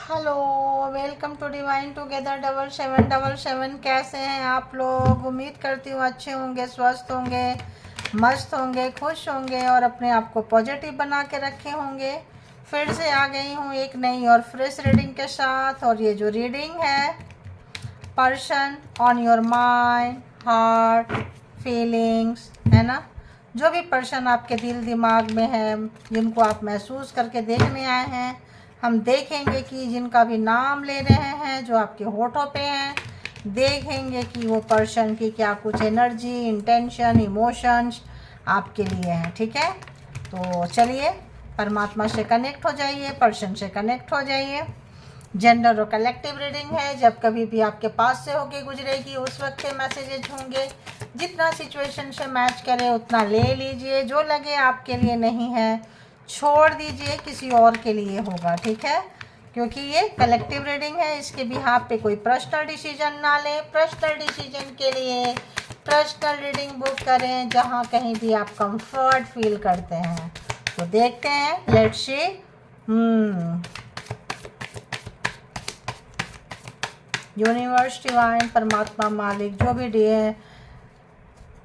Hello, welcome to divine together 7777। कैसे हैं आप लोग? उम्मीद करती हूँ अच्छे होंगे, स्वस्थ होंगे, मस्त होंगे, खुश होंगे और अपने आप को पॉजिटिव बना के रखे होंगे। फिर से आ गई हूँ एक नई और फ्रेश रीडिंग के साथ। और ये जो रीडिंग है, person on your mind, heart, feelings, है ना। जो भी पर्सन आपके दिल दिमाग में है, जिनको आप महसूस करके देखने आए हैं, हम देखेंगे कि जिनका भी नाम ले रहे हैं, जो आपके होठों पे हैं, देखेंगे कि वो पर्सन की क्या कुछ एनर्जी, इंटेंशन, इमोशंस आपके लिए हैं। ठीक है, तो चलिए परमात्मा से कनेक्ट हो जाइए, पर्सन से कनेक्ट हो जाइए। जेंडर और कलेक्टिव रीडिंग है। जब कभी भी आपके पास से होके गुजरेगी उस वक्त के मैसेजेज होंगे। जितना सिचुएशन से मैच करे उतना ले लीजिए, जो लगे आपके लिए नहीं है छोड़ दीजिए, किसी और के लिए होगा। ठीक है, क्योंकि ये कलेक्टिव रीडिंग है, इसके बिहाफ पे कोई पर्सनल डिसीजन ना लें। पर्सनल डिसीजन के लिए पर्सनल रीडिंग बुक करें जहाँ कहीं भी आप कंफर्ट फील करते हैं। तो देखते हैं, लेट्स सी। यूनिवर्स, डिवाइन, परमात्मा, मालिक, जो भी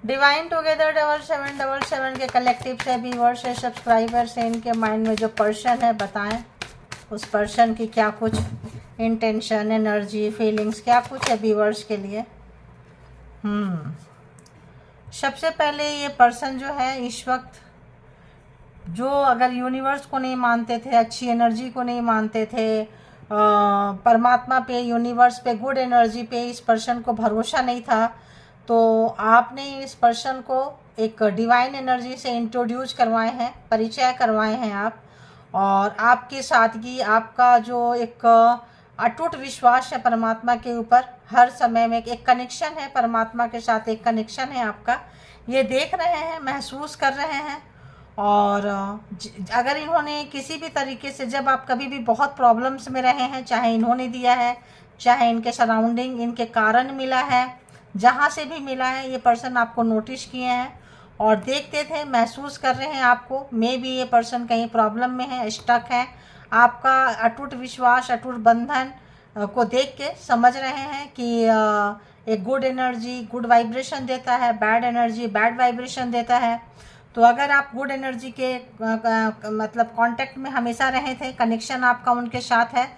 डिवाइन टुगेदर 7777 के कलेक्टिव से, व्यूअर्स से, सब्सक्राइबर से, इनके माइंड में जो पर्सन है, बताएं उस पर्सन की क्या कुछ इंटेंशन, एनर्जी, फीलिंग्स क्या कुछ है व्यूअर्स के लिए। सबसे पहले ये पर्सन जो है इस वक्त, जो अगर यूनिवर्स को नहीं मानते थे, अच्छी एनर्जी को नहीं मानते थे, परमात्मा पे, यूनिवर्स पे, गुड एनर्जी पे इस पर्सन को भरोसा नहीं था, तो आपने इस पर्सन को एक डिवाइन एनर्जी से इंट्रोड्यूस करवाए हैं, परिचय करवाए हैं आप। और आपकी सादगी, आपका जो एक अटूट विश्वास है परमात्मा के ऊपर, हर समय में एक कनेक्शन है परमात्मा के साथ, एक कनेक्शन है आपका, ये देख रहे हैं, महसूस कर रहे हैं। और अगर इन्होंने किसी भी तरीके से, जब आप कभी भी बहुत प्रॉब्लम्स में रहे हैं, चाहे इन्होंने दिया है, चाहे इनके सराउंडिंग, इनके कारण मिला है, जहाँ से भी मिला है, ये पर्सन आपको नोटिस किए हैं और देखते थे, महसूस कर रहे हैं आपको। मे भी ये पर्सन कहीं प्रॉब्लम में है, स्टक है। आपका अटूट विश्वास, अटूट बंधन को देख के समझ रहे हैं कि एक गुड एनर्जी गुड वाइब्रेशन देता है, बैड एनर्जी बैड वाइब्रेशन देता है। तो अगर आप गुड एनर्जी के मतलब कांटेक्ट में हमेशा रहे थे, कनेक्शन आपका उनके साथ है,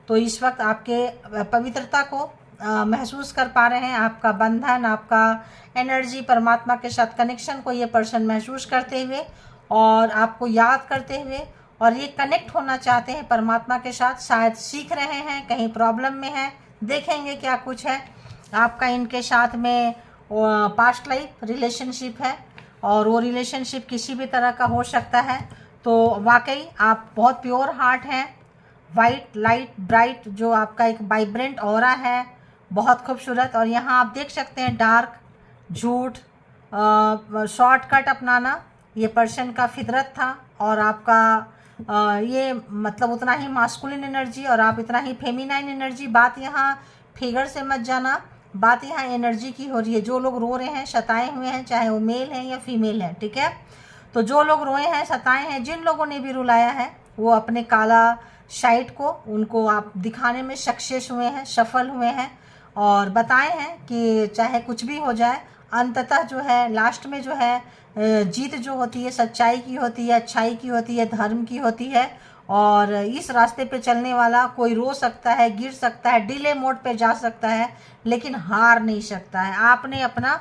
तो इस वक्त आपके पवित्रता को महसूस कर पा रहे हैं, आपका बंधन, आपका एनर्जी, परमात्मा के साथ कनेक्शन को ये पर्सन महसूस करते हुए और आपको याद करते हुए, और ये कनेक्ट होना चाहते हैं परमात्मा के साथ। शायद सीख रहे हैं, कहीं प्रॉब्लम में है, देखेंगे क्या कुछ है आपका इनके साथ में। पास्ट लाइफ रिलेशनशिप है और वो रिलेशनशिप किसी भी तरह का हो सकता है। तो वाकई आप बहुत प्योर हार्ट हैं, वाइट लाइट ब्राइट, जो आपका एक वाइब्रेंट ऑरा है, बहुत खूबसूरत। और यहाँ आप देख सकते हैं डार्क, झूठ, शॉर्टकट अपनाना ये पर्सन का फितरत था। और आपका ये मतलब उतना ही मास्कुलिन एनर्जी और आप इतना ही फेमिनाइन एनर्जी। बात यहाँ फिगर से मत जाना, बात यहाँ एनर्जी की हो रही है। जो लोग रो रहे हैं, सताए हुए हैं, चाहे वो मेल हैं या फीमेल हैं, ठीक है, तो जो लोग रोए हैं, सताए हैं, जिन लोगों ने भी रुलाया है, वो अपने काला साइड को उनको आप दिखाने में सक्सेस हुए हैं, सफल हुए हैं और बताए हैं कि चाहे कुछ भी हो जाए, अंततः जो है लास्ट में जो है जीत जो होती है सच्चाई की होती है, अच्छाई की होती है, धर्म की होती है। और इस रास्ते पे चलने वाला कोई रो सकता है, गिर सकता है, डिले मोड पे जा सकता है, लेकिन हार नहीं सकता है। आपने अपना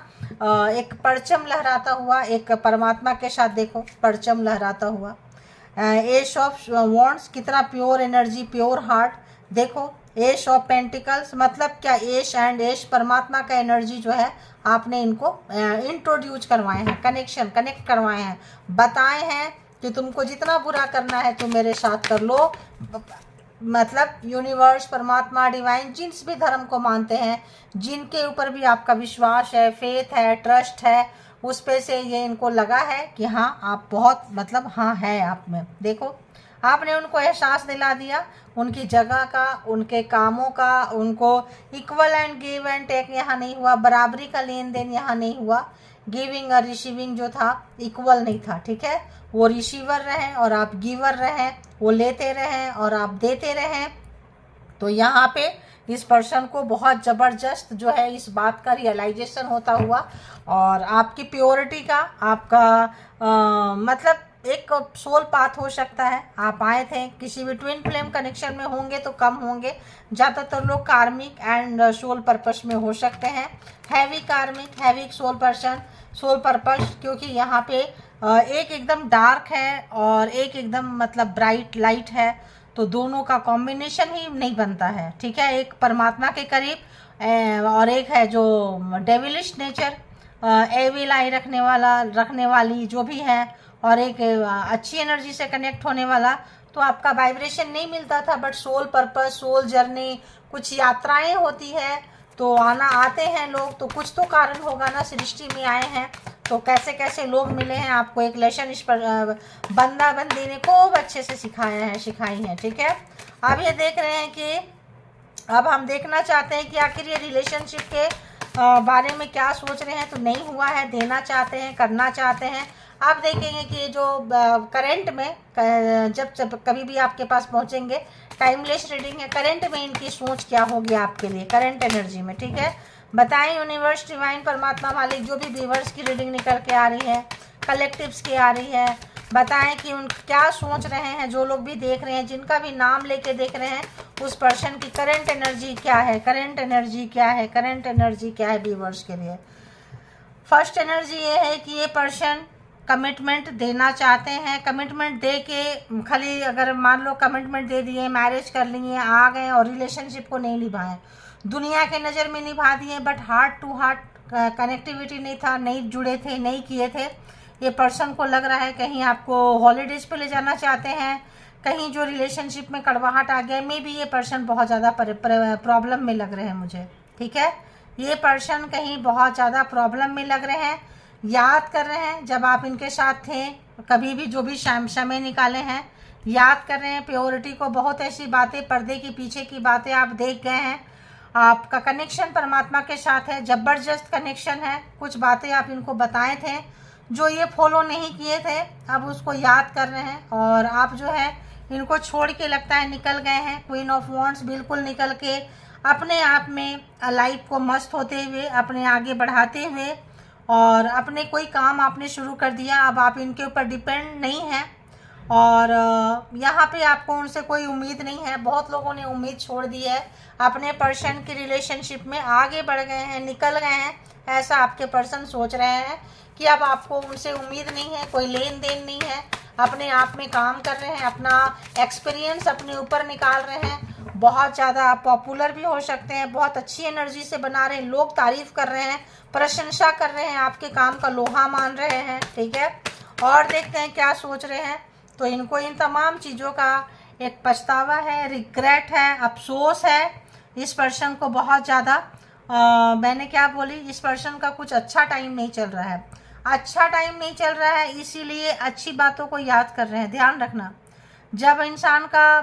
एक परचम लहराता हुआ, एक परमात्मा के साथ देखो परचम लहराता हुआ, एश ऑफ वॉन्ड्स, कितना प्योर एनर्जी, प्योर हार्ट। देखो एश ऑफ पेंटिकल्स, मतलब क्या, एश एंड एश, परमात्मा का एनर्जी जो है आपने इनको इंट्रोड्यूस करवाए हैं, कनेक्ट करवाए हैं, बताए हैं कि तुमको जितना बुरा करना है तुम मेरे साथ कर लो। मतलब यूनिवर्स, परमात्मा, डिवाइन, जिस भी धर्म को मानते हैं, जिनके ऊपर भी आपका विश्वास है, फेथ है, ट्रस्ट है, उस पे से ये इनको लगा है कि हाँ आप बहुत मतलब हाँ है आप में। देखो आपने उनको एहसास दिला दिया उनकी जगह का, उनके कामों का, उनको equal and give and take यहाँ नहीं हुआ, बराबरी का लेन देन यहाँ नहीं हुआ। गिविंग और रिसीविंग जो था इक्वल नहीं था, ठीक है, वो रिसीवर रहें और आप गिवर रहें, वो लेते रहें और आप देते रहें। तो यहाँ पे इस पर्सन को बहुत ज़बरदस्त जो है इस बात का रियलाइजेशन होता हुआ, और आपकी प्योरिटी का, आपका मतलब एक सोल पाथ हो सकता है। आप आए थे किसी भी ट्विन फ्लेम कनेक्शन में, होंगे तो कम होंगे, ज़्यादातर लोग कार्मिक एंड सोल पर्पस में हो सकते हैं। Heavy karmic, heavy soul person, soul purpose, क्योंकि यहाँ पे एक एकदम डार्क है और एक एकदम मतलब ब्राइट लाइट है, तो दोनों का कॉम्बिनेशन ही नहीं बनता है, ठीक है। एक परमात्मा के करीब और एक है जो डेविलिश नेचर, एविल आई रखने वाली जो भी है, और एक अच्छी एनर्जी से कनेक्ट होने वाला। तो आपका वाइब्रेशन नहीं मिलता था, but soul purpose, soul journey, कुछ यात्राएं होती है, तो आते हैं लोग, तो कुछ तो कारण होगा ना, सृष्टि में आए हैं, तो कैसे कैसे लोग मिले हैं आपको, एक लेसन इस पर बंदा बंदी ने खूब अच्छे से सिखाई है, ठीक है। अब ये देख रहे हैं कि अब हम देखना चाहते हैं कि आखिर ये रिलेशनशिप के बारे में क्या सोच रहे हैं। तो नहीं हुआ है, देना चाहते हैं, करना चाहते हैं। आप देखेंगे कि जो करंट में जब कभी भी आपके पास पहुंचेंगे, टाइमलेस रीडिंग है, करंट में इनकी सोच क्या होगी आपके लिए, करंट एनर्जी में, ठीक है। बताएं यूनिवर्स, डिवाइन, परमात्मा, मालिक, जो भी व्यूअर्स की रीडिंग निकल के आ रही है, कलेक्टिव्स की आ रही है, बताएं कि उन क्या सोच रहे हैं। जो लोग भी देख रहे हैं, जिनका भी नाम लेके देख रहे हैं, उस पर्सन की करंट एनर्जी क्या है, करंट एनर्जी क्या है, करंट एनर्जी क्या है व्यूअर्स के लिए। फर्स्ट एनर्जी ये है कि ये पर्सन कमिटमेंट देना चाहते हैं। कमिटमेंट दे के खाली अगर मान लो कमिटमेंट दे दिए, मैरिज कर लिए, आ गए और रिलेशनशिप को नहीं निभाएं, दुनिया के नज़र में निभा दिए, but heart to heart connectivity नहीं था, नहीं जुड़े थे, नहीं किए थे। ये पर्सन को लग रहा है कहीं आपको हॉलीडेज पे ले जाना चाहते हैं, कहीं जो रिलेशनशिप में कड़वाहट आ गया, मे बी ये पर्सन बहुत ज़्यादा प्रॉब्लम में लग रहे हैं मुझे, ठीक है। ये पर्सन कहीं बहुत ज़्यादा प्रॉब्लम में लग रहे हैं, याद कर रहे हैं जब आप इनके साथ थे, कभी भी जो भी समय निकाले हैं, याद कर रहे हैं प्योरिटी को। बहुत ऐसी बातें, पर्दे के पीछे की बातें आप देख गए हैं। आपका कनेक्शन परमात्मा के साथ है, ज़बरदस्त कनेक्शन है। कुछ बातें आप इनको बताए थे जो ये फॉलो नहीं किए थे, अब उसको याद कर रहे हैं, और आप जो है इनको छोड़ के लगता है निकल गए हैं। क्वीन ऑफ वॉन्ड्स बिल्कुल निकल के अपने आप में लाइफ को मस्त होते हुए, अपने आगे बढ़ाते हुए, और अपने कोई काम आपने शुरू कर दिया, अब आप इनके ऊपर डिपेंड नहीं हैं, और यहाँ पे आपको उनसे कोई उम्मीद नहीं है। बहुत लोगों ने उम्मीद छोड़ दी है, अपने पर्सन की रिलेशनशिप में आगे बढ़ गए हैं, निकल गए हैं, ऐसा आपके पर्सन सोच रहे हैं कि अब आपको उनसे उम्मीद नहीं है, कोई लेन देन नहीं है, अपने आप में काम कर रहे हैं, अपना एक्सपीरियंस अपने ऊपर निकाल रहे हैं। बहुत ज़्यादा पॉपुलर भी हो सकते हैं, बहुत अच्छी एनर्जी से बना रहे हैं, लोग तारीफ कर रहे हैं, प्रशंसा कर रहे हैं, आपके काम का लोहा मान रहे हैं, ठीक है। और देखते हैं क्या सोच रहे हैं। तो इनको इन तमाम चीज़ों का एक पछतावा है, रिग्रेट है, अफसोस है। इस पर्सन को बहुत ज़्यादा मैंने क्या बोली, इस पर्सन का कुछ अच्छा टाइम नहीं चल रहा है, अच्छा टाइम नहीं चल रहा है, इसीलिए अच्छी बातों को याद कर रहे हैं। ध्यान रखना, जब इंसान का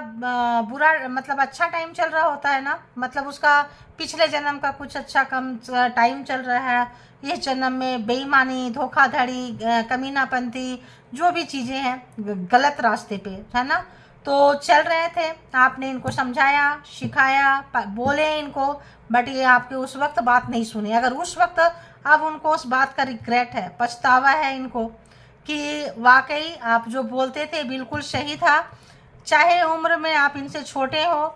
बुरा मतलब अच्छा टाइम चल रहा होता है ना, मतलब उसका पिछले जन्म का कुछ अच्छा कम टाइम चल रहा है, इस जन्म में बेईमानी, धोखाधड़ी, कमीनापंती, जो भी चीज़ें हैं गलत रास्ते पे है ना, तो चल रहे थे। आपने इनको समझाया, सिखाया, बोले इनको, बट ये आपके उस वक्त बात नहीं सुनी। अगर उस वक्त अब उनको उस बात का रिग्रेट है, पछतावा है इनको कि वाकई आप जो बोलते थे बिल्कुल सही था। चाहे उम्र में आप इनसे छोटे हो,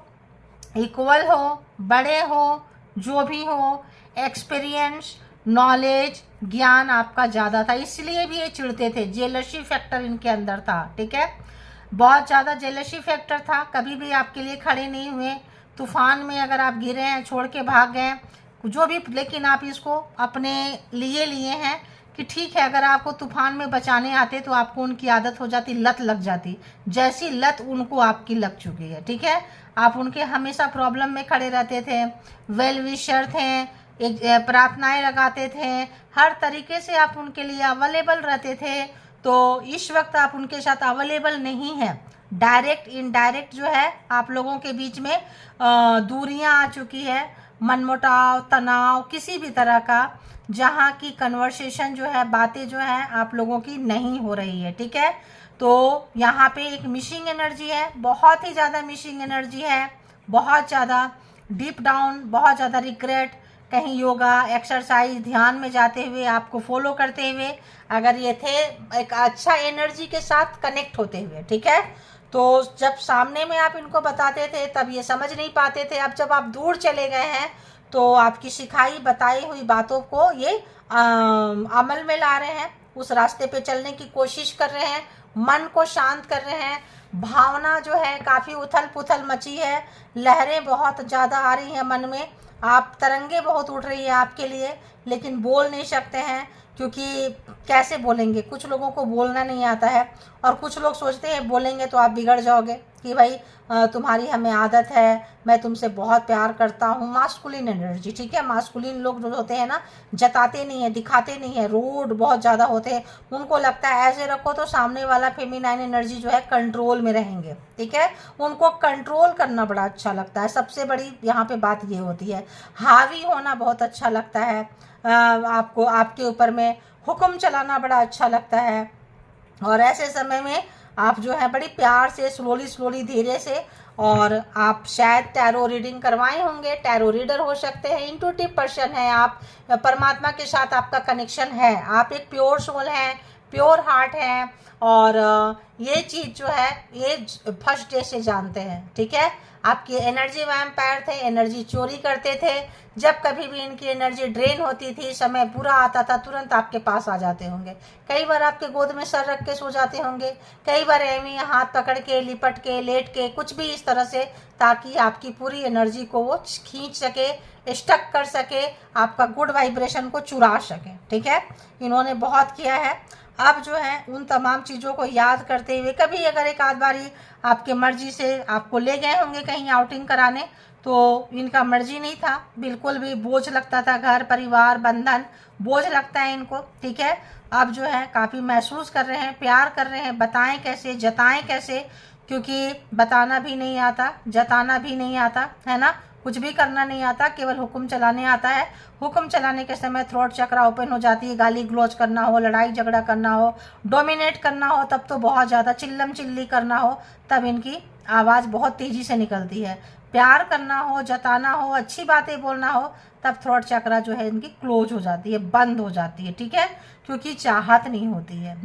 इक्वल हो, बड़े हो, जो भी हो, एक्सपीरियंस, नॉलेज, ज्ञान आपका ज़्यादा था, इसलिए भी ये चिढ़ते थे। जेलसी फैक्टर इनके अंदर था, ठीक है, बहुत ज़्यादा जेलसी फैक्टर था। कभी भी आपके लिए खड़े नहीं हुए, तूफान में अगर आप गिरे हैं, छोड़ के भाग गए, जो भी, लेकिन आप इसको अपने लिए हैं कि ठीक है, अगर आपको तूफान में बचाने आते तो आपको उनकी आदत हो जाती, लत लग जाती, जैसी लत उनको आपकी लग चुकी है, ठीक है। आप उनके हमेशा प्रॉब्लम में खड़े रहते थे, वेल विशर थे, एक प्रार्थनाएं लगाते थे, हर तरीके से आप उनके लिए अवेलेबल रहते थे। तो इस वक्त आप उनके साथ अवेलेबल नहीं हैं, डायरेक्ट इनडायरेक्ट जो है आप लोगों के बीच में दूरियां आ चुकी है, मनमुटाव, तनाव, किसी भी तरह का, जहाँ की कन्वर्सेशन जो है, बातें जो है आप लोगों की नहीं हो रही है, ठीक है। तो यहाँ पे एक मिसिंग एनर्जी है, बहुत ही ज़्यादा मिसिंग एनर्जी है, बहुत ज़्यादा डीप डाउन, बहुत ज़्यादा रिग्रेट, कहीं योगा एक्सरसाइज ध्यान में जाते हुए, आपको फॉलो करते हुए अगर ये थे, एक अच्छा एनर्जी के साथ कनेक्ट होते हुए, ठीक है। तो जब सामने में आप इनको बताते थे तब ये समझ नहीं पाते थे। अब जब आप दूर चले गए हैं तो आपकी सिखाई बताई हुई बातों को ये अमल में ला रहे हैं, उस रास्ते पे चलने की कोशिश कर रहे हैं, मन को शांत कर रहे हैं। भावना जो है काफ़ी उथल पुथल मची है, लहरें बहुत ज़्यादा आ रही हैं मन में, आप तरंगे बहुत उठ रही है आपके लिए, लेकिन बोल नहीं सकते हैं क्योंकि कैसे बोलेंगे। कुछ लोगों को बोलना नहीं आता है और कुछ लोग सोचते हैं बोलेंगे तो आप बिगड़ जाओगे कि भाई तुम्हारी हमें आदत है, मैं तुमसे बहुत प्यार करता हूँ। मास्कुलिन एनर्जी, ठीक है। मास्कुलिन लोग जो होते हैं ना, जताते नहीं है, दिखाते नहीं है, रूड बहुत ज़्यादा होते हैं। उनको लगता है ऐसे रखो तो सामने वाला फेमिनाइन एनर्जी जो है कंट्रोल में रहेंगे, ठीक है। उनको कंट्रोल करना बड़ा अच्छा लगता है, सबसे बड़ी यहाँ पे बात ये होती है। हावी होना बहुत अच्छा लगता है आपको, आपके ऊपर में हुक्म चलाना बड़ा अच्छा लगता है। और ऐसे समय में आप जो है बड़ी प्यार से स्लोली धीरे से, और आप शायद टैरो रीडिंग करवाए होंगे, टैरो रीडर हो सकते हैं, इंट्यूटिव पर्सन है आप, परमात्मा के साथ आपका कनेक्शन है, आप एक प्योर सोल हैं, प्योर हार्ट हैं। और ये चीज़ जो है ये फर्स्ट डे से जानते हैं, ठीक है। आपकी एनर्जी वैम्पायर थे, एनर्जी चोरी करते थे। जब कभी भी इनकी एनर्जी ड्रेन होती थी, समय बुरा आता था, तुरंत आपके पास आ जाते होंगे। कई बार आपके गोद में सर रख के सो जाते होंगे, कई बार एवं हाथ पकड़ के, लिपट के, लेट के, कुछ भी इस तरह से, ताकि आपकी पूरी एनर्जी को वो खींच सके, स्टक कर सके, आपका गुड वाइब्रेशन को चुरा सके, ठीक है। इन्होंने बहुत किया है। अब जो है उन तमाम चीज़ों को याद करते हुए, कभी अगर एक आध बारी आपके मर्जी से आपको ले गए होंगे कहीं आउटिंग कराने, तो इनका मर्जी नहीं था बिल्कुल भी, बोझ लगता था, घर परिवार बंधन बोझ लगता है इनको, ठीक है। अब जो है काफ़ी महसूस कर रहे हैं, प्यार कर रहे हैं, बताएं कैसे, जताएं कैसे, क्योंकि बताना भी नहीं आता, जताना भी नहीं आता, है ना। कुछ भी करना नहीं आता, केवल हुक्म चलाने आता है। हुक्म चलाने के समय थ्रोट चक्रा ओपन हो जाती है, गाली गलौज करना हो, लड़ाई झगड़ा करना हो, डोमिनेट करना हो, तब तो बहुत ज़्यादा चिल्लम चिल्ली करना हो, तब इनकी आवाज़ बहुत तेज़ी से निकलती है। प्यार करना हो, जताना हो, अच्छी बातें बोलना हो, तब थ्रोट चक्रा जो है इनकी क्लोज हो जाती है, बंद हो जाती है, ठीक है, क्योंकि चाहत नहीं होती है।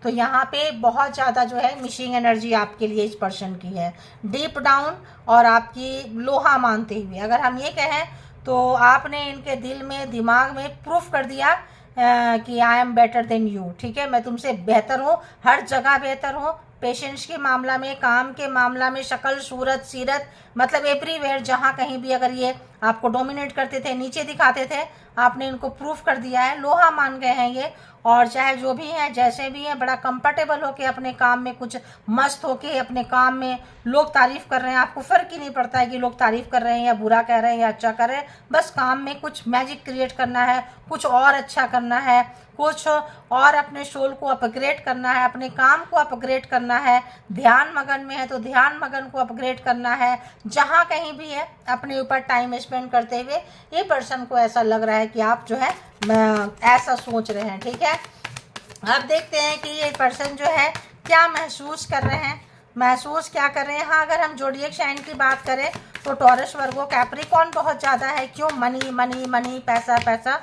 तो यहाँ पे बहुत ज़्यादा जो है मिशिंग एनर्जी आपके लिए इस पर्सन की है, डीप डाउन, और आपकी लोहा मानते हुए। अगर हम ये कहें तो आपने इनके दिल में, दिमाग में प्रूफ कर दिया कि I am better than you, ठीक है, मैं तुमसे बेहतर हूँ, हर जगह बेहतर हूँ, पेशेंस के मामला में, काम के मामला में, शक्ल सूरत सीरत, मतलब एवरीवेयर, जहाँ कहीं भी अगर ये आपको डोमिनेट करते थे, नीचे दिखाते थे, आपने इनको प्रूफ कर दिया है, लोहा मान गए हैं ये। और चाहे जो भी हैं, जैसे भी हैं, बड़ा कंफर्टेबल होके अपने काम में, कुछ मस्त होके अपने काम में, लोग तारीफ़ कर रहे हैं, आपको फ़र्क ही नहीं पड़ता है कि लोग तारीफ़ कर रहे हैं या बुरा कह रहे हैं या अच्छा कर रहे हैं, बस काम में कुछ मैजिक क्रिएट करना है, कुछ और अच्छा करना है, कुछ और अपने सोल को अपग्रेड करना है, अपने काम को अपग्रेड करना है। ध्यान मगन में है तो ध्यान मगन को अपग्रेड करना है, जहाँ कहीं भी है अपने ऊपर टाइम स्पेंड करते हुए ये पर्सन को ऐसा लग रहा है कि आप जो है ऐसा सोच रहे हैं, ठीक है। अब देखते हैं कि ये पर्सन जो है क्या महसूस कर रहे हैं, महसूस क्या कर रहे हैं। हाँ, अगर हम जोडिएक साइन की बात करें तो टॉरस, वर्गो, कैप्रिकॉर्न बहुत ज़्यादा है। क्यों? मनी मनी मनी, पैसा पैसा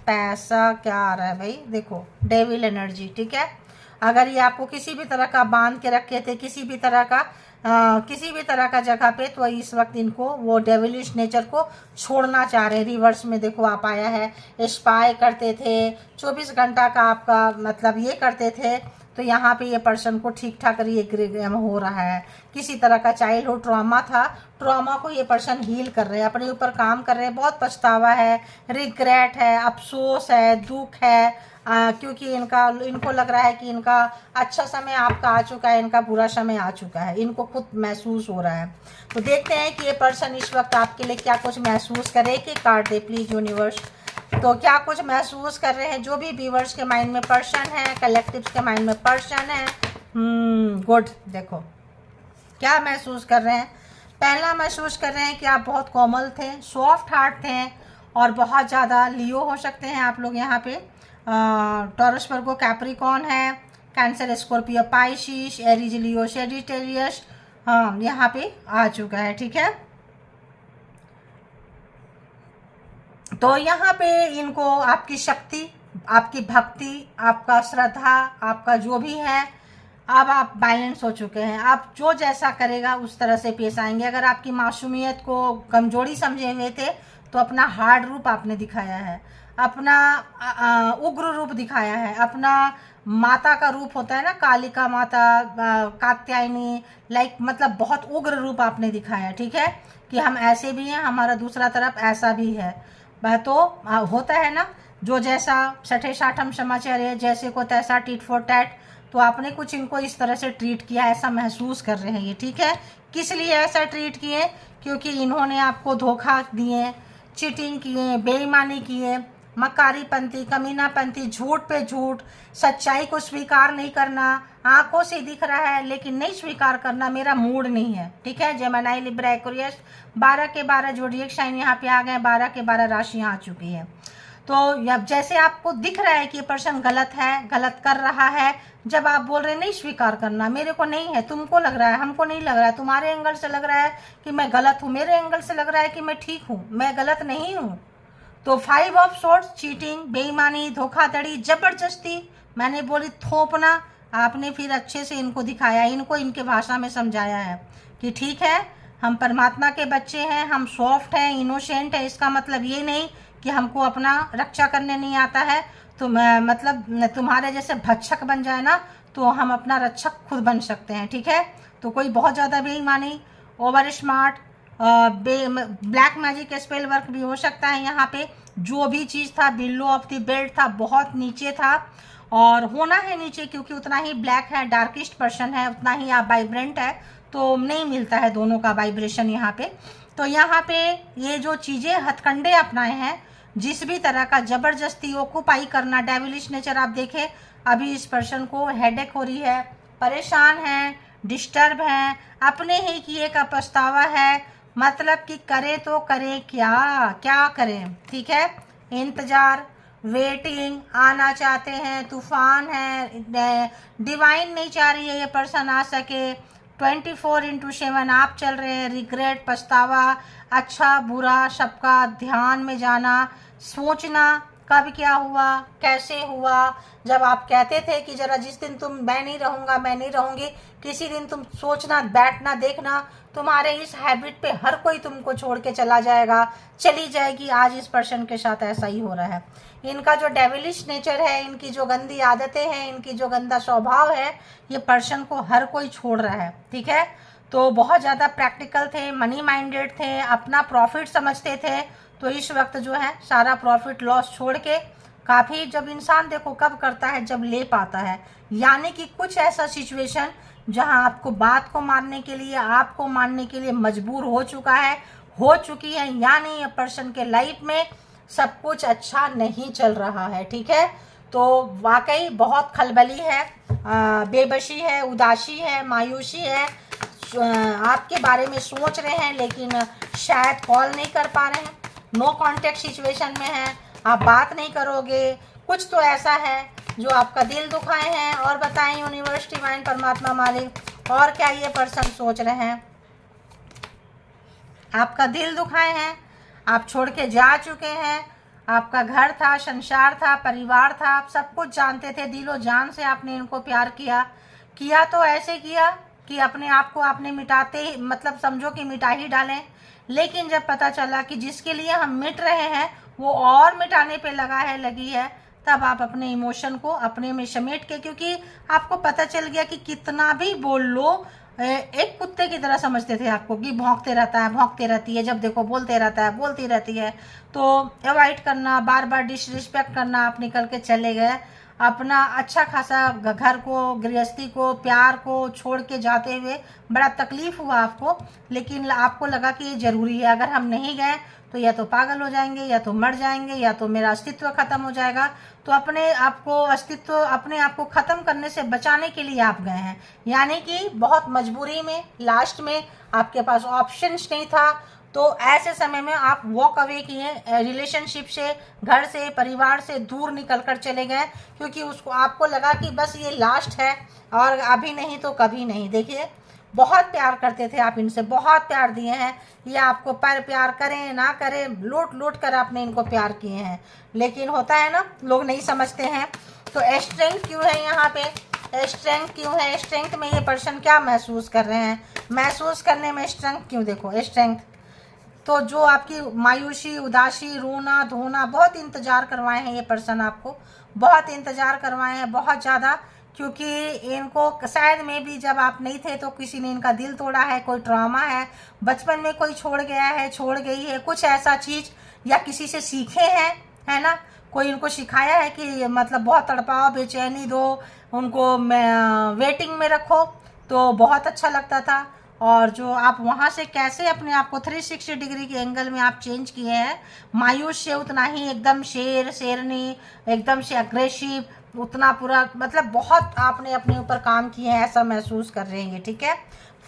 पैसा। क्या आ रहा है भाई? देखो, डेविल एनर्जी, ठीक है। अगर ये आपको किसी भी तरह का बांध के रखे थे, किसी भी तरह का जगह पे, तो इस वक्त इनको वो डेविलिश नेचर को छोड़ना चाह रहे हैं। रिवर्स में देखो आप आया है, स्पाई करते थे, 24 घंटा का आपका मतलब ये करते थे, तो यहाँ पे ये पर्सन को ठीक ठाक रिएग्रेम हो रहा है। किसी तरह का चाइल्डहुड ट्रॉमा था, ट्रॉमा को ये पर्सन हील कर रहे हैं, अपने ऊपर काम कर रहे हैं। बहुत पछतावा है, रिग्रेट है, अफसोस है, दुख है, क्योंकि इनको लग रहा है कि इनका अच्छा समय आपका आ चुका है, इनका बुरा समय आ चुका है, इनको खुद महसूस हो रहा है। तो देखते हैं कि ये पर्सन इस वक्त आपके लिए क्या कुछ महसूस करे। कि कार्ड दे प्लीज यूनिवर्स। तो क्या कुछ महसूस कर रहे हैं जो भी व्यूअर्स के माइंड में पर्सन है, कलेक्टिव्स के माइंड में पर्सन है। गुड। देखो क्या महसूस कर रहे हैं। पहला महसूस कर रहे हैं कि आप बहुत कोमल थे, सॉफ्ट हार्ट थे, और बहुत ज़्यादा लियो हो सकते हैं आप लोग यहाँ पे। टॉरस, वर्गो, कैप्रिकॉर्न है, कैंसर, स्कॉर्पियो, पाइसिस, एरीज, लियो, सेजिटेरियस, हाँ यहाँ पे आ चुका है, ठीक है। तो यहाँ पे इनको आपकी शक्ति, आपकी भक्ति, आपका श्रद्धा, आपका जो भी है, अब आप बैलेंस हो चुके हैं। आप जो जैसा करेगा उस तरह से पेश आएंगे। अगर आपकी मासूमियत को कमजोरी समझे हुए थे तो अपना हार्ड रूप आपने दिखाया है, अपना उग्र रूप दिखाया है, अपना माता का रूप होता है ना, कालिका माता, कात्यायनी, लाइक मतलब बहुत उग्र रूप आपने दिखाया। ठीक है कि हम ऐसे भी हैं, हमारा दूसरा तरफ ऐसा भी है। तो होता है ना, जो जैसा सठे साठम समाचार्य, जैसे को तैसा टिट फॉर टैट। तो आपने कुछ इनको इस तरह से ट्रीट किया, ऐसा महसूस कर रहे हैं ये। ठीक है, किस लिए ऐसा ट्रीट किए? क्योंकि इन्होंने आपको धोखा दिए, चीटिंग किए, बेईमानी किए, मकारीपंथी, कमीनापंथी, झूठ पे झूठ, सच्चाई को स्वीकार नहीं करना। आंखों से दिख रहा है लेकिन नहीं स्वीकार करना, मेरा मूड नहीं है। ठीक है, जेमिनी, लिब्रा, एक्वेरियस, 12 के 12 जोडिएक साइन यहाँ पे आ गए, 12 के 12 राशियाँ आ चुकी है। तो अब जैसे आपको दिख रहा है कि ये पर्सन गलत है, गलत कर रहा है, जब आप बोल रहे हैं नहीं स्वीकार करना, मेरे को नहीं है, तुमको लग रहा है, हमको नहीं लग रहा है, तुम्हारे एंगल से लग रहा है कि मैं गलत हूँ, मेरे एंगल से लग रहा है कि मैं ठीक हूँ, मैं गलत नहीं हूँ। तो 5 ऑफ सोर्ड्स, चीटिंग, बेईमानी, धोखाधड़ी, जबरदस्ती, मैंने बोली थोपना, आपने फिर अच्छे से इनको दिखाया, इनको इनके भाषा में समझाया है कि ठीक है, हम परमात्मा के बच्चे हैं, हम सॉफ्ट हैं, इनोसेंट है। इसका मतलब ये नहीं कि हमको अपना रक्षा करने नहीं आता है, तो मतलब तुम्हारे जैसे भक्षक बन जाए ना, तो हम अपना रक्षक खुद बन सकते हैं। ठीक है, तो कोई बहुत ज़्यादा बेईमानी, over smart, black magic spell work भी हो सकता है। यहाँ पे जो भी चीज़ था, बिलो ऑफ द बेल्ट था, बहुत नीचे था, और होना है नीचे, क्योंकि उतना ही ब्लैक है, डार्केस्ट पर्सन है, उतना ही आप वाइब्रेंट है, तो नहीं मिलता है दोनों का वाइब्रेशन यहाँ पे। तो यहाँ पे ये जो चीज़ें हथकंडे अपनाए हैं, जिस भी तरह का जबरदस्ती ऑक्यूपाई करना, डेविलिश नेचर आप देखें, अभी इस पर्सन को हेडेक हो रही है, परेशान है, डिस्टर्ब है, अपने ही किए का पछतावा है, मतलब कि करे तो करे क्या, क्या करें। ठीक है, इंतजार, वेटिंग, आना चाहते हैं, तूफान है, डिवाइन नहीं चाह रही है ये पर्सन आ सके, 24/7 आप चल रहे हैं, रिग्रेट, पछतावा, अच्छा बुरा सबका ध्यान में जाना, सोचना कब क्या हुआ, कैसे हुआ। जब आप कहते थे कि जरा जिस दिन तुम मैं नहीं रहूँगा, मैं नहीं रहूँगी, किसी दिन तुम सोचना, बैठना, देखना, तुम्हारे इस हैबिट पे हर कोई तुमको छोड़ के चला जाएगा, चली जाएगी। आज इस पर्सन के साथ ऐसा ही हो रहा है। इनका जो डेविलिश नेचर है, इनकी जो गंदी आदतें हैं, इनकी जो गंदा स्वभाव है, ये पर्सन को हर कोई छोड़ रहा है। ठीक है, तो बहुत ज़्यादा प्रैक्टिकल थे, मनी माइंडेड थे, अपना प्रॉफिट समझते थे। तो इस वक्त जो है सारा प्रॉफिट लॉस छोड़ के काफ़ी, जब इंसान देखो कब करता है, जब ले पाता है। यानी कि कुछ ऐसा सिचुएशन जहां आपको बात को मानने के लिए, आपको मानने के लिए मजबूर हो चुका है, हो चुकी है, यानी ये पर्सन के लाइफ में सब कुछ अच्छा नहीं चल रहा है। ठीक है, तो वाकई बहुत खलबली है, बेबसी है, उदासी है, मायूसी है, आपके बारे में सोच रहे हैं लेकिन शायद कॉल नहीं कर पा रहे हैं, नो कांटेक्ट सिचुएशन में है, आप बात नहीं करोगे, कुछ तो ऐसा है जो आपका दिल दुखाए हैं। और बताएं यूनिवर्स, डिवाइन, परमात्मा, मालिक, और क्या ये पर्सन सोच रहे हैं? आपका दिल दुखाए हैं, आप छोड़ के जा चुके हैं, आपका घर था, संसार था, परिवार था, आप सब कुछ जानते थे, दिलो जान से आपने इनको प्यार किया तो ऐसे किया कि अपने आप को आपने मिटाते, मतलब समझो कि मिटा ही डालें। लेकिन जब पता चला कि जिसके लिए हम मिट रहे हैं वो और मिटाने पे लगी है, तब आप अपने इमोशन को अपने में समेट के, क्योंकि आपको पता चल गया कि कितना भी बोल लो, एक कुत्ते की तरह समझते थे आपको कि भौंकते रहता है, भौंकते रहती है, जब देखो बोलते रहता है, बोलती रहती है। तो अवॉइड करना, बार बार डिसरिस्पेक्ट करना, आप निकल के चले गए, अपना अच्छा खासा घर को, गृहस्थी को, प्यार को छोड़ के जाते हुए बड़ा तकलीफ हुआ आपको। लेकिन आपको लगा कि ये ज़रूरी है, अगर हम नहीं गए तो या तो पागल हो जाएंगे, या तो मर जाएंगे, या तो मेरा अस्तित्व खत्म हो जाएगा। तो अपने आप को ख़त्म करने से बचाने के लिए आप गए हैं, यानी कि बहुत मजबूरी में, लास्ट में आपके पास ऑप्शंस नहीं था। तो ऐसे समय में आप वॉक अवे किए, रिलेशनशिप से, घर से, परिवार से दूर निकल कर चले गए, क्योंकि उसको आपको लगा कि बस ये लास्ट है और अभी नहीं तो कभी नहीं। देखिए बहुत प्यार करते थे आप इनसे, बहुत प्यार दिए हैं, ये आपको पर प्यार करें ना करें लूट लूट कर आपने इनको प्यार किए हैं। लेकिन होता है ना, लोग नहीं समझते हैं। तो स्ट्रेंथ क्यों है यहाँ पे, स्ट्रेंथ क्यों है, स्ट्रेंथ में ये पर्सन क्या महसूस कर रहे हैं, महसूस करने में स्ट्रेंथ क्यों, देखो स्ट्रेंथ तो जो आपकी मायूसी, उदासी, रोना धोना, बहुत इंतज़ार करवाए हैं ये पर्सन आपको, बहुत इंतज़ार करवाए हैं, बहुत ज़्यादा। क्योंकि इनको शायद में भी जब आप नहीं थे तो किसी ने इनका दिल तोड़ा है, कोई ट्रॉमा है, बचपन में कोई छोड़ गया है, छोड़ गई है, कुछ ऐसा चीज़, या किसी से सीखे हैं, है ना, कोई इनको सिखाया है कि मतलब बहुत तड़पाओ, बेचैनी दो, उनको वेटिंग में रखो, तो बहुत अच्छा लगता था। और जो आप वहाँ से कैसे अपने आप को 360 डिग्री के एंगल में आप चेंज किए हैं, मायूस से उतना ही एकदम शेर शेरनी, एकदम से अग्रेसिव, उतना पूरा मतलब बहुत आपने अपने ऊपर काम किए हैं, ऐसा महसूस कर रहे हैं। ठीक है,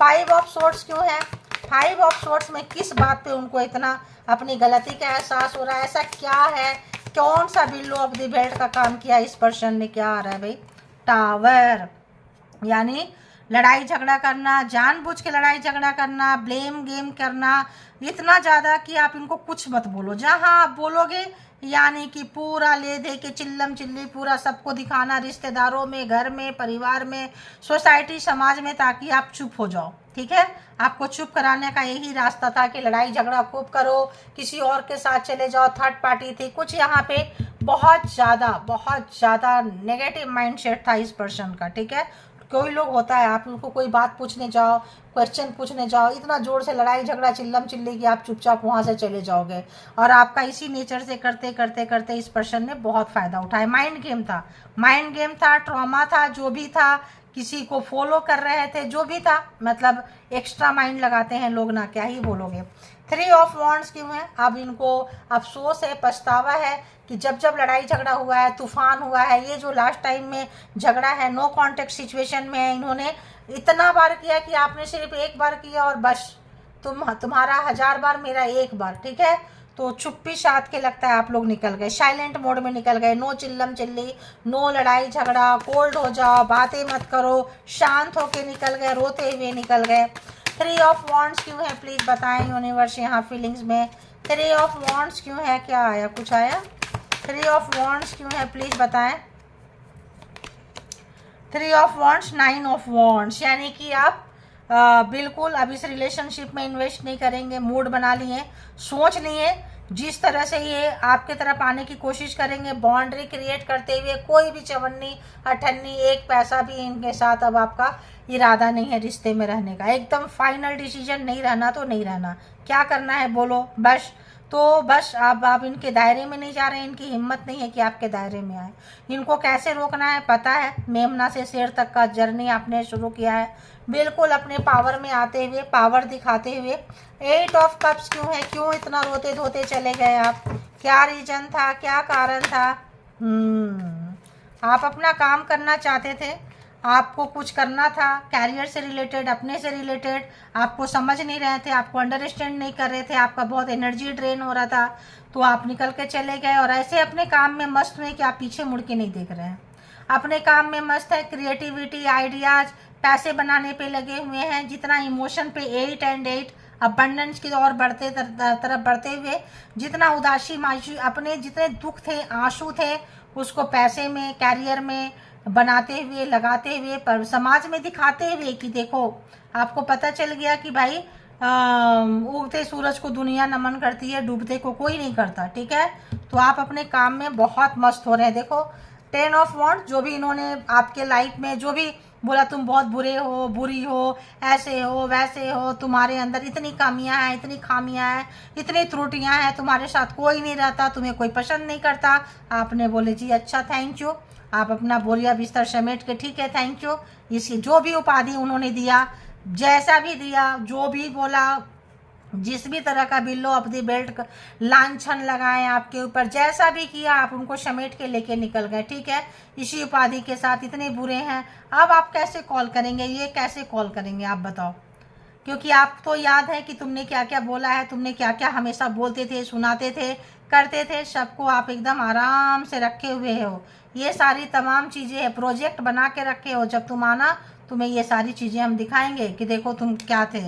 5 ऑफ सोर्ट्स क्यों है, 5 ऑफ सोर्ट्स में किस बात पे उनको इतना अपनी गलती का एहसास हो रहा है, ऐसा क्या है, कौन सा बिल्लो ऑफ द बेल्ट का काम किया इस पर्सन ने, क्या आ रहा है भाई, टावर, यानी लड़ाई झगड़ा करना, जानबूझ के लड़ाई झगड़ा करना, ब्लेम गेम करना, इतना ज़्यादा कि आप इनको कुछ मत बोलो, जहाँ आप बोलोगे यानी कि पूरा ले दे के चिल्लम चिल्ली पूरा सबको दिखाना, रिश्तेदारों में, घर में, परिवार में, सोसाइटी, समाज में, ताकि आप चुप हो जाओ। ठीक है, आपको चुप कराने का यही रास्ता था कि लड़ाई झगड़ा खूब करो, किसी और के साथ चले जाओ, थर्ड पार्टी थी कुछ, यहाँ पे बहुत ज़्यादा नेगेटिव माइंडसेट था इस पर्सन का। ठीक है, कोई लोग होता है आप उनको कोई बात पूछने जाओ, क्वेश्चन पूछने जाओ, इतना ज़ोर से लड़ाई झगड़ा चिल्लम चिल्ली कि आप चुपचाप वहाँ से चले जाओगे, और आपका इसी नेचर से करते करते करते इस पर्सन ने बहुत फ़ायदा उठाया। माइंड गेम था, माइंड गेम था, ट्रॉमा था, जो भी था, किसी को फॉलो कर रहे थे, जो भी था, मतलब एक्स्ट्रा माइंड लगाते हैं लोग ना, क्या ही बोलोगे। 3 ऑफ वॉन्ड्स क्यों है, अब इनको अफसोस है, पछतावा है कि जब जब लड़ाई झगड़ा हुआ है, तूफान हुआ है, ये जो लास्ट टाइम में झगड़ा है, नो कॉन्टेक्ट सिचुएशन में है, इन्होंने इतना बार किया कि आपने सिर्फ एक बार किया और बस, तुम्हारा 1000 बार, मेरा एक बार। ठीक है, तो चुप्पी साध के लगता है आप लोग निकल गए, साइलेंट मोड में निकल गए, नो चिल्लम चिल्ली, नो लड़ाई झगड़ा, कोल्ड हो जाओ, बातें मत करो, शांत होके निकल गए, रोते हुए निकल गए। 3 ऑफ वॉन्ड्स क्यों है, प्लीज़ बताएं यूनिवर्स यहाँ फीलिंग्स में। 3 ऑफ वॉन्ड्स क्यों है, क्या आया, कुछ आया, 3 ऑफ वॉन्ड्स क्यों है, प्लीज़ बताएं। 3 ऑफ वॉन्ड्स, 9 ऑफ वॉन्ड्स, यानी कि आप बिल्कुल अब इस रिलेशनशिप में इन्वेस्ट नहीं करेंगे, मूड बना लिए, सोच लिए, जिस तरह से ये आपके तरफ आने की कोशिश करेंगे, बाउंड्री क्रिएट करते हुए, कोई भी चवन्नी अठन्नी एक पैसा भी इनके साथ अब आपका इरादा नहीं है रिश्ते में रहने का, एकदम फाइनल डिसीजन, नहीं रहना तो नहीं रहना, क्या करना है बोलो बस। तो बस आप इनके दायरे में नहीं जा रहे हैं, इनकी हिम्मत नहीं है कि आपके दायरे में आए, इनको कैसे रोकना है पता है, मेमना से शेर तक का जर्नी आपने शुरू किया है, बिल्कुल अपने पावर में आते हुए, पावर दिखाते हुए। 8 ऑफ कप्स क्यों है, क्यों इतना रोते धोते चले गए आप, क्या रीजन था, क्या कारण था। आप अपना काम करना चाहते थे, आपको कुछ करना था कैरियर से रिलेटेड, अपने से रिलेटेड, आपको समझ नहीं रहे थे, आपको अंडरस्टैंड नहीं कर रहे थे, आपका बहुत एनर्जी ड्रेन हो रहा था, तो आप निकल के चले गए और ऐसे अपने काम में मस्त हुए कि आप पीछे मुड़ के नहीं देख रहे हैं, अपने काम में मस्त है, क्रिएटिविटी, आइडियाज़, पैसे बनाने पे लगे हुए हैं, जितना इमोशन पे 8 एंड 8 अबंडेंस की ओर बढ़ते तरफ बढ़ते हुए, जितना उदासी मायूसी, अपने जितने दुख थे, आंसू थे, उसको पैसे में, कैरियर में बनाते हुए, लगाते हुए, पर समाज में दिखाते हुए कि देखो, आपको पता चल गया कि भाई उगते सूरज को दुनिया नमन करती है, डूबते को कोई नहीं करता। ठीक है, तो आप अपने काम में बहुत मस्त हो रहे हैं। देखो 10 ऑफ वॉन्ड, जो भी इन्होंने आपके लाइफ में जो भी बोला, तुम बहुत बुरे हो, बुरी हो, ऐसे हो, वैसे हो, तुम्हारे अंदर इतनी कमियां हैं, इतनी खामियां हैं, इतनी त्रुटियां हैं, तुम्हारे साथ कोई नहीं रहता, तुम्हें कोई पसंद नहीं करता, आपने बोले जी अच्छा थैंक यू, आप अपना बोरिया बिस्तर समेट के ठीक है थैंक यू, इसी जो भी उपाधि उन्होंने दिया, जैसा भी दिया, जो भी बोला, जिस भी तरह का बिल्लो ऑफ द बेल्ट लांछन लगाए आपके ऊपर, जैसा भी किया, आप उनको समेट के लेके निकल गए। ठीक है, इसी उपाधि के साथ, इतने बुरे हैं, अब आप कैसे कॉल करेंगे, ये कैसे कॉल करेंगे आप बताओ, क्योंकि आपको याद है कि तुमने क्या क्या बोला है, तुमने क्या क्या हमेशा बोलते थे, सुनाते थे, करते थे, सबको आप एकदम आराम से रखे हुए हो, ये सारी तमाम चीज़ें प्रोजेक्ट बना के रखे हो, जब तुम आना तुम्हें ये सारी चीज़ें हम दिखाएंगे कि देखो तुम क्या थे।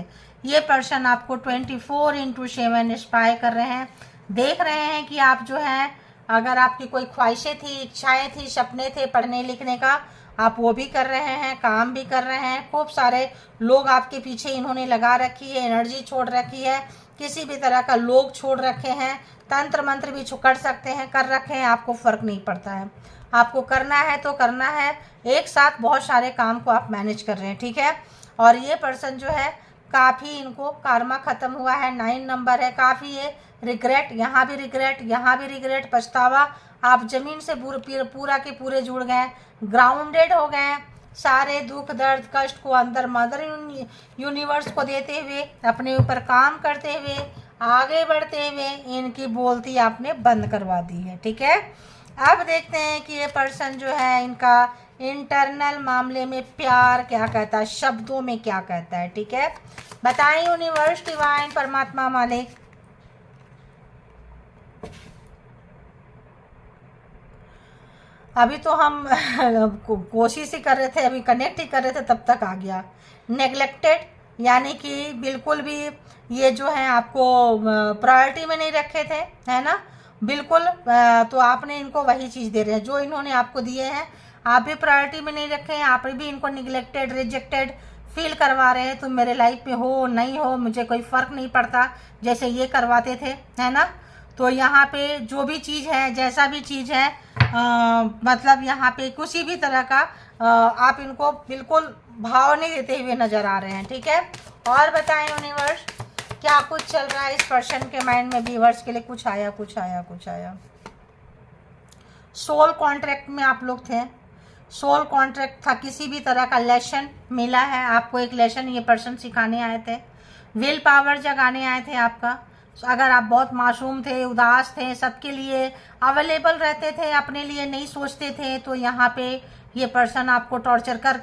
ये पर्सन आपको 24/7 इंस्पायर कर रहे हैं, देख रहे हैं कि आप जो है, अगर आपकी कोई ख्वाहिशें थी, इच्छाएं थी, सपने थे पढ़ने लिखने का, आप वो भी कर रहे हैं, काम भी कर रहे हैं। खूब सारे लोग आपके पीछे इन्होंने लगा रखी है, एनर्जी छोड़ रखी है, किसी भी तरह का लोग छोड़ रखे हैं, तंत्र मंत्र भी कर सकते हैं, कर रखे हैं, आपको फ़र्क नहीं पड़ता है। आपको करना है तो करना है, एक साथ बहुत सारे काम को आप मैनेज कर रहे हैं, ठीक है। और ये पर्सन जो है काफ़ी, इनको कार्मा ख़त्म हुआ है, 9 नंबर है, काफ़ी ये रिग्रेट, यहाँ भी रिग्रेट, यहाँ भी रिग्रेट, पछतावा। आप ज़मीन से पूरा के पूरे जुड़ गए, ग्राउंडेड हो गए, सारे दुख दर्द कष्ट को अंदर मदर यूनिवर्स को देते हुए, अपने ऊपर काम करते हुए, आगे बढ़ते हुए इनकी बोलती आपने बंद करवा दी है, ठीक है। अब देखते हैं कि ये पर्सन जो है, इनका इंटरनल मामले में प्यार क्या कहता है, शब्दों में क्या कहता है, ठीक है। बताएं यूनिवर्स, डिवाइन, परमात्मा, मालिक। अभी तो हम कोशिश ही कर रहे थे, अभी कनेक्ट ही कर रहे थे, तब तक आ गया नेग्लेक्टेड, यानी कि बिल्कुल भी ये जो है आपको प्रायोरिटी में नहीं रखे थे, है ना, बिल्कुल। तो आपने इनको वही चीज़ दे रहे हैं जो इन्होंने आपको दिए हैं, आप भी प्रायोरिटी में नहीं रखे हैं, आप भी इनको निगलेक्टेड, रिजेक्टेड फील करवा रहे हैं। तुम मेरे लाइफ में हो नहीं हो मुझे कोई फ़र्क नहीं पड़ता, जैसे ये करवाते थे, है ना। तो यहाँ पे जो भी चीज़ है, जैसा भी चीज़ है, मतलब यहाँ पे किसी भी तरह का आप इनको बिल्कुल भाव नहीं देते हुए नज़र आ रहे हैं, ठीक है। और बताएं यूनिवर्स, क्या कुछ चल रहा है इस पर्सन के माइंड में, व्यूअर्स के लिए कुछ आया, कुछ आया, कुछ आया। सोल कॉन्ट्रैक्ट में आप लोग थे, सोल कॉन्ट्रैक्ट था, किसी भी तरह का लेसन मिला है आपको, एक लेसन ये पर्सन सिखाने आए थे, विल पावर जगाने आए थे आपका। अगर आप बहुत मासूम थे, उदास थे, सबके लिए अवेलेबल रहते थे, अपने लिए नहीं सोचते थे, तो यहाँ पे ये पर्सन आपको टॉर्चर कर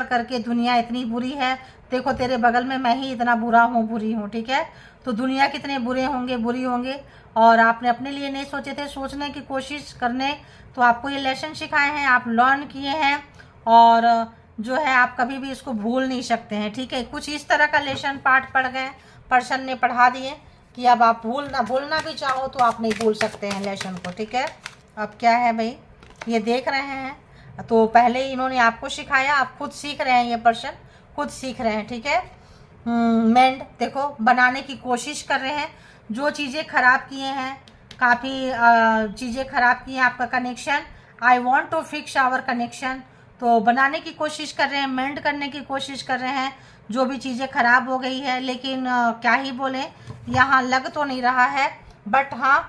करके दुनिया इतनी बुरी है, देखो तेरे बगल में मैं ही इतना बुरा हूँ, बुरी हूँ, ठीक है। तो दुनिया कितने बुरे होंगे, बुरी होंगे, और आपने अपने लिए नहीं सोचे थे, सोचने की कोशिश करने, तो आपको ये लेसन सिखाए हैं, आप लर्न किए हैं, और जो है आप कभी भी इसको भूल नहीं सकते हैं, ठीक है। कुछ इस तरह का लेसन पाठ पढ़ गए, पर्सन ने पढ़ा दिए कि अब आप भूलना भी चाहो तो आप नहीं भूल सकते हैं लेसन को, ठीक है। अब क्या है भाई, ये देख रहे हैं, तो पहले इन्होंने आपको सिखाया, आप खुद सीख रहे हैं, ये पर्सन खुद सीख रहे हैं, ठीक है। मेंड देखो बनाने की कोशिश कर रहे हैं, जो चीज़ें ख़राब किए हैं, काफ़ी चीज़ें ख़राब की हैं आपका connection, I want to fix our connection, तो बनाने की कोशिश कर रहे हैं, मेंड करने की कोशिश कर रहे हैं, जो भी चीज़ें ख़राब हो गई है। लेकिन क्या ही बोलें, यहाँ लग तो नहीं रहा है, बट हाँ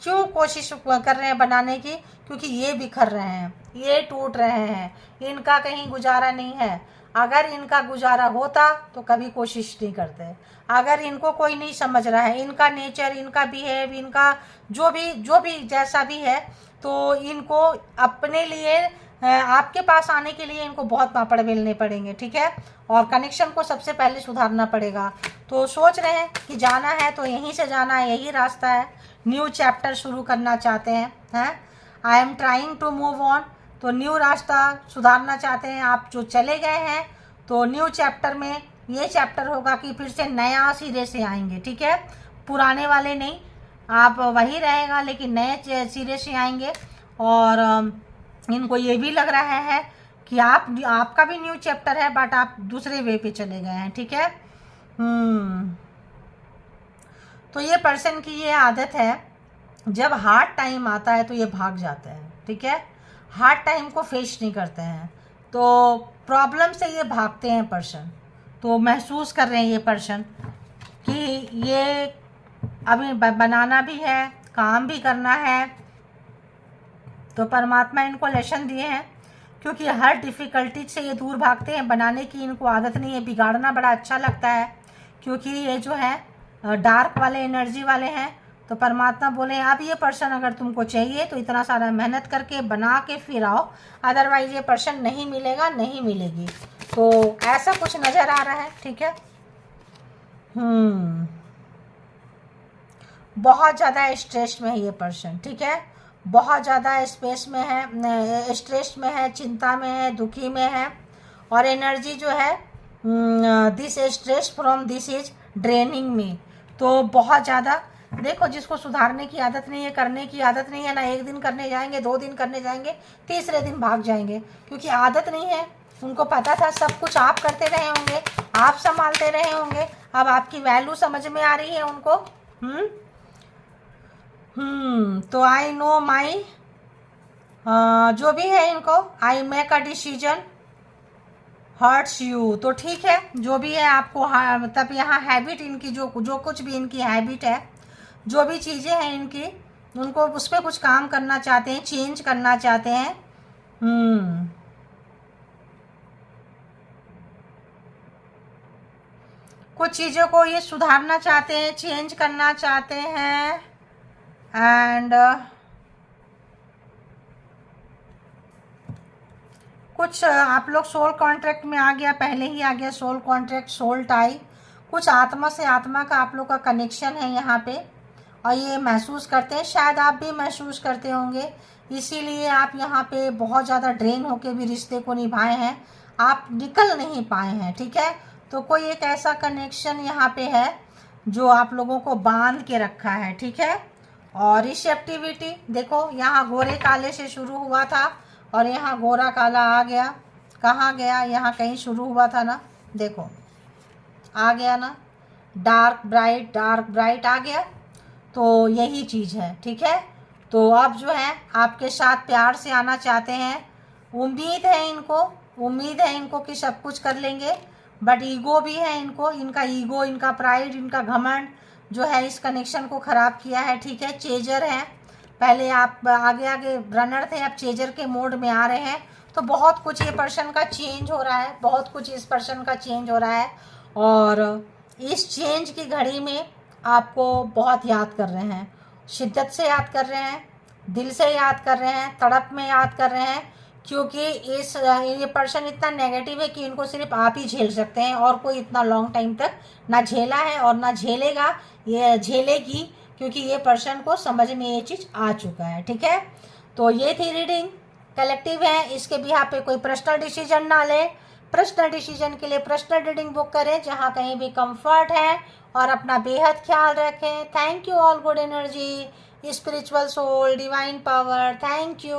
क्यों कोशिश कर रहे हैं बनाने की, क्योंकि ये बिखर रहे हैं, ये टूट रहे हैं, इनका कहीं गुजारा नहीं है। अगर इनका गुजारा होता तो कभी कोशिश नहीं करते। अगर इनको कोई नहीं समझ रहा है, इनका नेचर, इनका बिहेव, इनका जो भी जैसा भी है, तो इनको अपने लिए आपके पास आने के लिए इनको बहुत पापड़ बेलने पड़ेंगे, ठीक है। और कनेक्शन को सबसे पहले सुधारना पड़ेगा। तो सोच रहे हैं कि जाना है तो यहीं से जाना है, यही रास्ता है, न्यू चैप्टर शुरू करना चाहते हैं। I am trying to move on, तो न्यू रास्ता सुधारना चाहते हैं आप। जो चले गए हैं तो न्यू चैप्टर में ये चैप्टर होगा कि फिर से नया सिरे से आएंगे, ठीक है। पुराने वाले नहीं, आप वही रहेगा, लेकिन नए सिरे से आएंगे। और इनको ये भी लग रहा है कि आपका भी न्यू चैप्टर है, बट आप दूसरे वे पे चले गए हैं, ठीक है। तो ये पर्सन की ये आदत है, जब हार्ड टाइम आता है तो ये भाग जाते हैं, ठीक है। हार्ड टाइम को फेस नहीं करते हैं, तो प्रॉब्लम से ये भागते हैं पर्सन। तो महसूस कर रहे हैं ये पर्सन कि ये अभी बनाना भी है, काम भी करना है, तो परमात्मा इनको लेसन दिए हैं, क्योंकि हर डिफ़िकल्टी से ये दूर भागते हैं। बनाने की इनको आदत नहीं है, बिगाड़ना बड़ा अच्छा लगता है, क्योंकि ये जो है डार्क वाले एनर्जी वाले हैं। तो परमात्मा बोले अब ये पर्सन अगर तुमको चाहिए तो इतना सारा मेहनत करके बना के फिर आओ, अदरवाइज ये पर्सन नहीं मिलेगा, नहीं मिलेगी। तो ऐसा कुछ नज़र आ रहा है, ठीक है। बहुत ज़्यादा स्ट्रेस में है ये पर्सन, ठीक है। बहुत ज़्यादा स्पेस में है, स्ट्रेस में है, चिंता में है, दुखी में है, और एनर्जी जो है this stress from this is draining me. तो बहुत ज़्यादा देखो, जिसको सुधारने की आदत नहीं है, करने की आदत नहीं है ना, 1 दिन करने जाएंगे, 2 दिन करने जाएंगे, तीसरे दिन भाग जाएंगे, क्योंकि आदत नहीं है। उनको पता था सब कुछ आप करते रहे होंगे, आप संभालते रहे होंगे, अब आपकी वैल्यू समझ में आ रही है उनको। तो आई नो माई जो भी है इनको, I make a decision hurts you. तो ठीक है, जो भी है आपको, मतलब यहाँ हैबिट इनकी जो कुछ भी इनकी हैबिट है, जो भी चीज़ें हैं इनकी, उनको उस पर कुछ काम करना चाहते हैं, चेंज करना चाहते हैं। कुछ चीज़ों को ये सुधारना चाहते हैं, चेंज करना चाहते हैं। एंड कुछ आप लोग सोल कॉन्ट्रैक्ट में आ गया, पहले ही आ गया सोल कॉन्ट्रैक्ट, सोल टाई। कुछ आत्मा से आत्मा का आप लोग का कनेक्शन है यहाँ पे, और ये महसूस करते हैं, शायद आप भी महसूस करते होंगे, इसीलिए आप यहाँ पे बहुत ज़्यादा ड्रेन होके भी रिश्ते को निभाए हैं, आप निकल नहीं पाए हैं। ठीक है, तो कोई एक ऐसा कनेक्शन यहाँ पे है जो आप लोगों को बांध के रखा है। ठीक है, और रिसेप्टिविटी देखो, यहाँ गोरे काले से शुरू हुआ था और यहाँ गोरा काला आ गया, कहाँ गया, यहाँ कहीं शुरू हुआ था ना, देखो आ गया ना, डार्क ब्राइट आ गया। तो यही चीज़ है। ठीक है, तो अब जो है आपके साथ प्यार से आना चाहते हैं, उम्मीद है इनको कि सब कुछ कर लेंगे, बट ईगो भी है इनको, इनका ईगो, इनका प्राइड, इनका घमंड जो है इस कनेक्शन को ख़राब किया है। ठीक है, चेजर है, पहले आप आगे रनर थे, अब चेजर के मोड में आ रहे हैं। तो बहुत कुछ ये पर्सन का चेंज हो रहा है, बहुत कुछ इस पर्सन का चेंज हो रहा है, और इस चेंज की घड़ी में आपको बहुत याद कर रहे हैं, शिद्दत से याद कर रहे हैं, दिल से याद कर रहे हैं, तड़प में याद कर रहे हैं, क्योंकि ये पर्सन इतना नेगेटिव है कि इनको सिर्फ आप ही झेल सकते हैं, और कोई इतना लॉन्ग टाइम तक ना झेला है और ना झेलेगा, ये झेलेगी, क्योंकि ये पर्सन को समझ में ये चीज़ आ चुका है। ठीक है, तो ये थी रीडिंग, कलेक्टिव है, इसके भी यहाँ पे कोई पर्सनल डिसीजन ना ले। पर्सनल डिसीजन के लिए पर्सनल रीडिंग बुक करें जहाँ कहीं भी कंफर्ट है, और अपना बेहद ख्याल रखें। Thank you all, good energy, spiritual soul, divine power, thank you.